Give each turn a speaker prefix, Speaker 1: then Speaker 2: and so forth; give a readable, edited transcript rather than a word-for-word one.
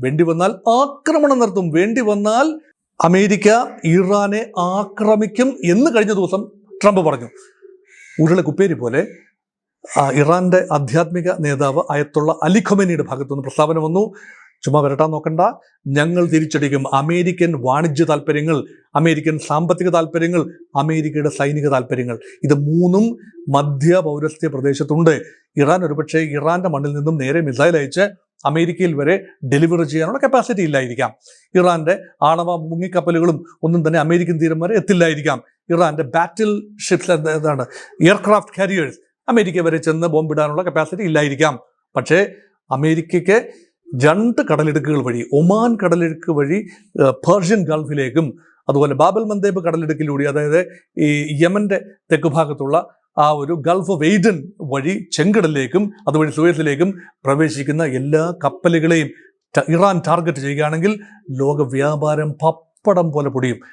Speaker 1: വേണ്ടി വന്നാൽ ആക്രമണം നടത്തും, വേണ്ടി വന്നാൽ അമേരിക്ക ഇറാനെ ആക്രമിക്കും എന്ന് കഴിഞ്ഞ ദിവസം ട്രംപ് പറഞ്ഞു. ഉരുള കുപ്പേരി പോലെ ഇറാന്റെ ആധ്യാത്മിക നേതാവ് അയത്തുള്ള അലി ഖൊമേനിയുടെ ഭാഗത്തുനിന്ന് പ്രസ്താവന വന്നു. ചുമ്മാ വരട്ടാൻ നോക്കണ്ട, ഞങ്ങൾ തിരിച്ചടിക്കും. അമേരിക്കൻ വാണിജ്യ താല്പര്യങ്ങൾ, അമേരിക്കൻ സാമ്പത്തിക താല്പര്യങ്ങൾ, അമേരിക്കയുടെ സൈനിക താല്പര്യങ്ങൾ, ഇത് മൂന്നും മധ്യ പൗരസ്ത്യ പ്രദേശത്തുണ്ട്. ഇറാൻ ഒരുപക്ഷെ ഇറാന്റെ മണ്ണിൽ നിന്നും നേരെ മിസൈൽ അയച്ച് അമേരിക്കയിൽ വരെ ഡെലിവറി ചെയ്യാനുള്ള കപ്പാസിറ്റി ഇല്ലായിരിക്കാം. ഇറാന്റെ ആണവ മുങ്ങിക്കപ്പലുകളും ഒന്നും തന്നെ അമേരിക്കൻ തീരം വരെ എത്തില്ലായിരിക്കാം. ഇറാന്റെ ബാറ്റിൽ ഷിപ്സ്, എന്താണ്, എയർക്രാഫ്റ്റ് കാരിയേഴ്സ് അമേരിക്ക വരെ ചെന്ന് ബോംബിടാനുള്ള കപ്പാസിറ്റി ഇല്ലായിരിക്കാം. പക്ഷേ അമേരിക്കയ്ക്ക് 2 കടലിടുക്കുകൾ വഴി, ഒമാൻ കടലിടുക്ക് വഴി പേർഷ്യൻ ഗൾഫിലേക്കും അതുപോലെ ബാബൽ മന്ദേബ് കടലിടുക്കിലൂടെ, അതായത് ഈ യമന്റെ തെക്കുഭാഗത്തുള്ള ആ ഒരു ഗൾഫ് ഓഫ് എയ്ഡൻ വഴി ചെങ്കടലിലേക്കും അതുവഴി സുവേസിലേക്കും പ്രവേശിക്കുന്ന എല്ലാ കപ്പലുകളെയും ഇറാൻ ടാർഗറ്റ് ചെയ്യുകയാണെങ്കിൽ ലോക വ്യാപാരം പപ്പടം പോലെ പൊടിയും.